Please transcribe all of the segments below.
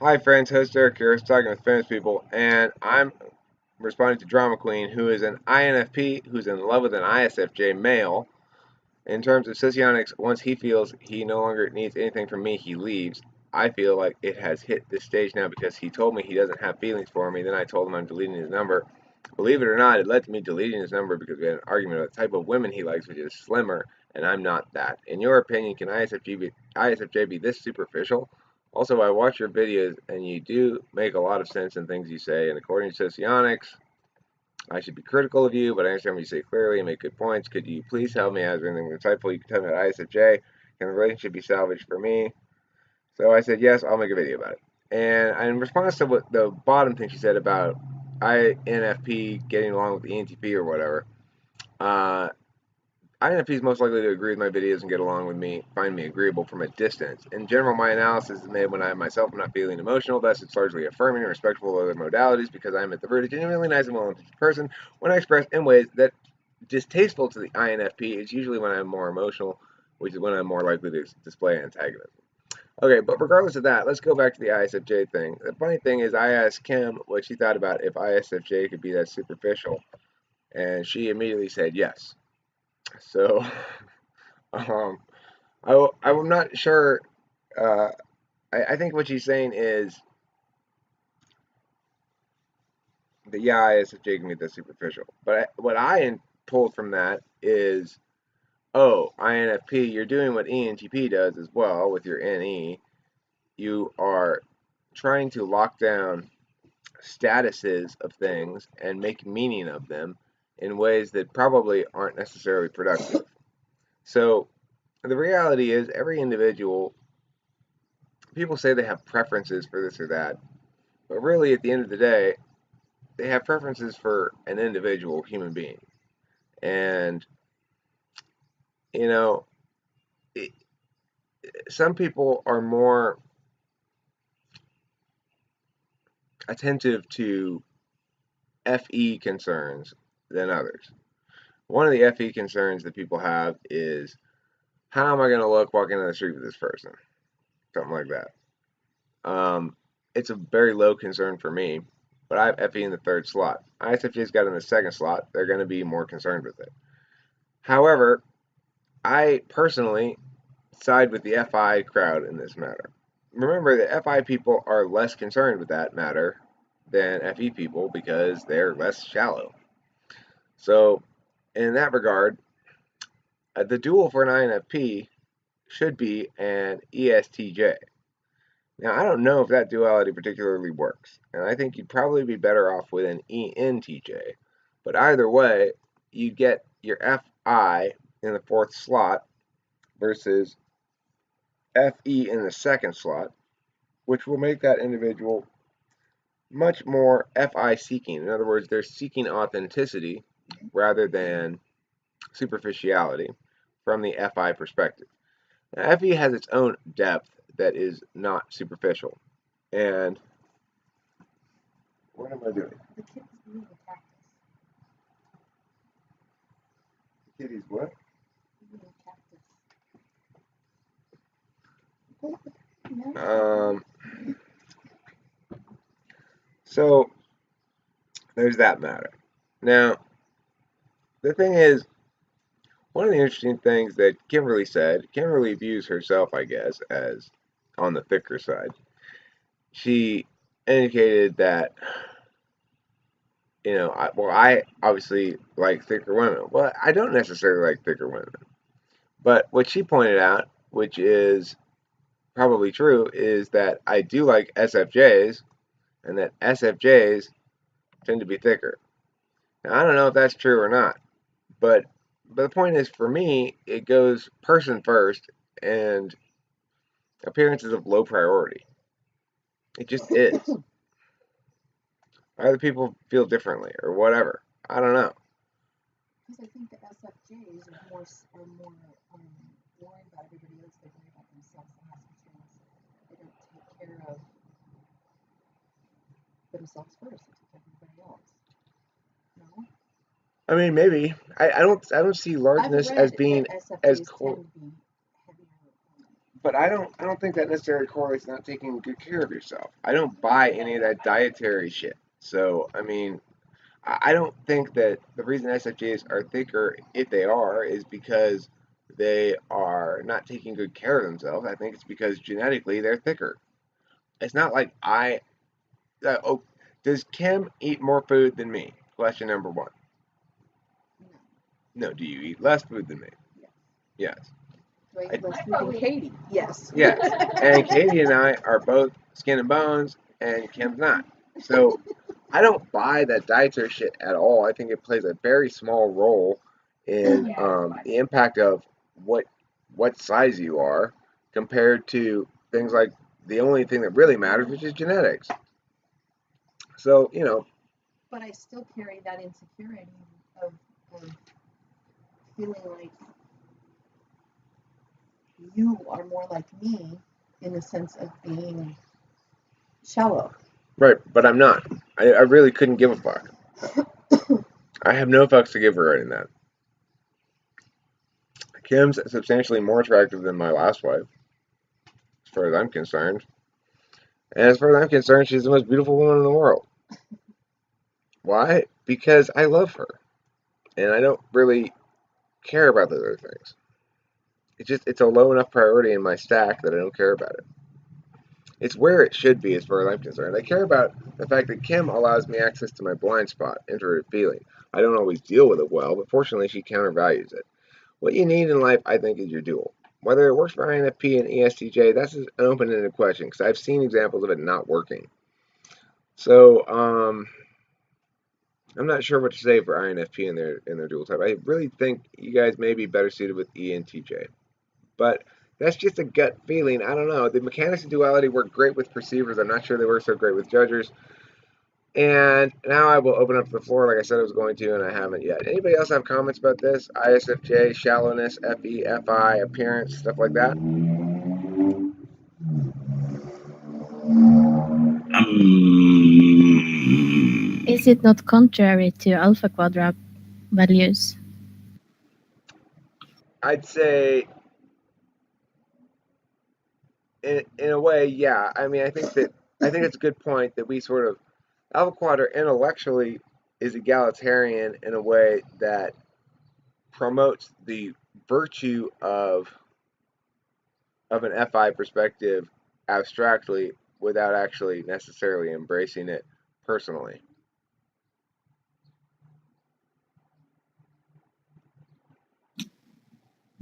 Hi friends, host Eric here, talking with famous people, and I'm responding to Drama Queen, who is an INFP who's in love with an ISFJ male. In terms of socionics, once he feels he no longer needs anything from me, he leaves. I feel like it has hit this stage now because he told me he doesn't have feelings for me. Then I told him I'm deleting his number. Believe it or not, it led to me deleting his number because we had an argument about the type of women he likes, which is slimmer, and I'm not that. In your opinion, can ISFJ be this superficial? Also, I watch your videos, and you do make a lot of sense in things you say, and according to socionics, I should be critical of you, but I understand what you say clearly and make good points. Could you please help me out? Is there anything insightful you can tell me about ISFJ? Can the relationship be salvaged for me? So I said, yes, I'll make a video about it. And in response to what the bottom thing she said about INFP getting along with the ENTP or whatever, uh, INFP is most likely to agree with my videos and get along with me, find me agreeable from a distance. In general, my analysis is made when I myself am not feeling emotional. Thus, it's largely affirming and respectful of other modalities because I am at the root a genuinely nice and well-intentioned person. When I express in ways that distasteful to the INFP, it's usually when I'm more emotional, which is when I'm more likely to display antagonism. Okay, but regardless of that, let's go back to the ISFJ thing. The funny thing is, I asked Kim what she thought about if ISFJ could be that superficial, and she immediately said yes. So, um, I'm not sure. Uh, I think what she's saying is that yeah, ISFJ can be that superficial. But what I pulled from that is, oh, INFP, you're doing what ENTP does as well with your NE. You are trying to lock down statuses of things and make meaning of them in ways that probably aren't necessarily productive. So the reality is, every individual, people say they have preferences for this or that, but really at the end of the day, they have preferences for an individual human being. And, you know, it, some people are more attentive to FE concerns than others. One of the FE concerns that people have is, how am I going to look walking down the street with this person? Something like that. It's a very low concern for me, but I have FE in the third slot. ISFJ's got in the second slot. They're going to be more concerned with it. However, I personally side with the FI crowd in this matter. Remember that FI people are less concerned with that matter than FE people because they're less shallow. So, in that regard, the dual for an INFP should be an ESTJ. Now, I don't know if that duality particularly works, and I think you'd probably be better off with an ENTJ. But either way, you get your FI in the fourth slot versus FE in the second slot, which will make that individual much more FI seeking. In other words, they're seeking authenticity rather than superficiality from the FI perspective. Now, FE has its own depth that is not superficial. And what am I doing? The kitty's eating a cactus. The kitty's what? Eating a cactus. So there's that matter. Now, the thing is, one of the interesting things that Kimberly said, Kimberly views herself, I guess, as on the thicker side. She indicated that, I obviously like thicker women. Well, I don't necessarily like thicker women. But what she pointed out, which is probably true, is that I do like SFJs, and that SFJs tend to be thicker. Now, I don't know if that's true or not, but the point is, for me, it goes person first, and appearance is of low priority. It just is. Other people feel differently, or whatever. I don't know. Because I think the SFJs are more worried about everybody else. They worry about themselves. They don't take care of themselves first. They take care of everybody else. No. I mean, maybe. I don't see largeness as being as cool. but I don't think that necessarily correlates to not taking good care of yourself. I don't buy any of that dietary shit. So I mean, I don't think that the reason SFJs are thicker, if they are, is because they are not taking good care of themselves. I think it's because genetically they're thicker. It's not like oh, does Kim eat more food than me? Question number one. No. No. Do you eat less food than me? Yes. Yes. Do I eat less food than Katie? Yes. Yes. And Katie and I are both skin and bones, and Kim's not. So I don't buy that dietary shit at all. I think it plays a very small role in the impact of what what size you are compared to things like the only thing that really matters, which is genetics. So But I still carry that insecurity of feeling like you are more like me in the sense of being shallow. right, but I'm not. I really couldn't give a fuck. I have no fucks to give regarding that. Kim's substantially more attractive than my last wife, as far as I'm concerned. And as far as I'm concerned, she's the most beautiful woman in the world. Why? Because I love her. And I don't really care about those other things. It's a low enough priority in my stack that I don't care about it. It's where it should be as far as I'm concerned. I care about the fact that Kim allows me access to my blind spot, introverted feeling. I don't always deal with it well, but fortunately she countervalues it. What you need in life, I think, is your dual. Whether it works for INFP and ESTJ, that's an open-ended question because I've seen examples of it not working. So, I'm not sure what to say for INFP in their dual type. I really think you guys may be better suited with ENTJ, but that's just a gut feeling. I don't know. The mechanics of duality work great with perceivers. I'm not sure they work so great with judgers. And now I will open up the floor like I said I was going to, and I haven't yet. Anybody else have comments about this? ISFJ, shallowness, FE, FI, appearance, stuff like that? Is it not contrary to alpha quadrant values? I'd say, in a way, yeah. I mean, I think it's a good point that we sort of alpha quadrant intellectually is egalitarian in a way that promotes the virtue of an FI perspective abstractly without actually necessarily embracing it personally.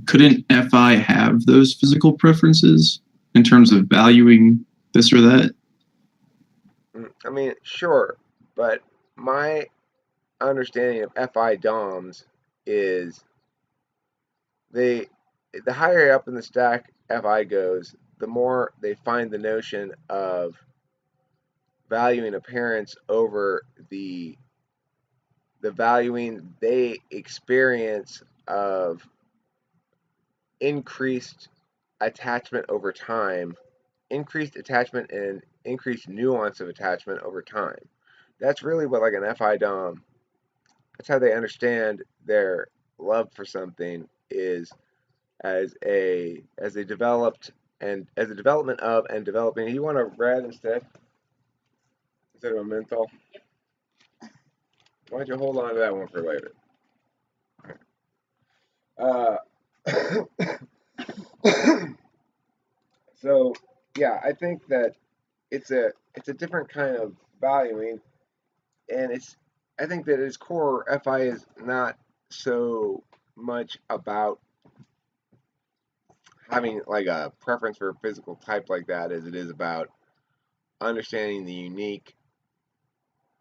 Couldn't FI have those physical preferences in terms of valuing this or that? I mean, sure, but my understanding of FI DOMs is the higher up in the stack FI goes, the more they find the notion of valuing appearance over the valuing they experience of increased attachment over time, increased attachment and increased nuance of attachment over time. That's really what like an FI Dom, that's how they understand their love for something is as a developed and as a development of and developing. You want a red instead of a menthol? Why don't you hold on to that one for later? So yeah, I think that it's a different kind of valuing, and I think that at its core, FI is not so much about having like a preference for a physical type like that as it is about understanding the unique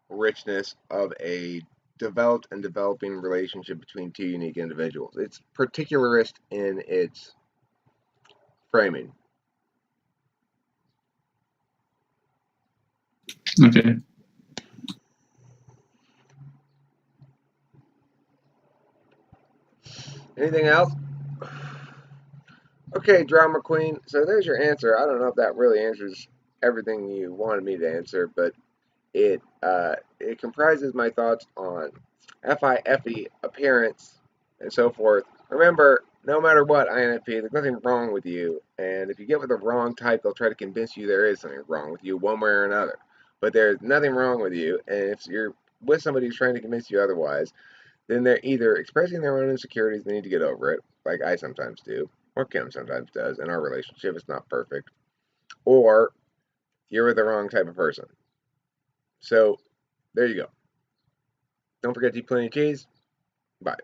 richness of a developed and developing relationship between two unique individuals. It's particularist in its framing. Okay. Anything else? Okay, drama queen. So there's your answer. I don't know if that really answers everything you wanted me to answer, but it comprises my thoughts on FI, FE, appearance, and so forth. Remember, no matter what, INFP, there's nothing wrong with you. And if you get with the wrong type, they'll try to convince you there is something wrong with you one way or another. But there's nothing wrong with you. And if you're with somebody who's trying to convince you otherwise, then they're either expressing their own insecurities, they need to get over it, like I sometimes do, or Kim sometimes does in our relationship. It's not perfect. Or you're with the wrong type of person. So there you go. Don't forget to eat plenty of cheese. Bye.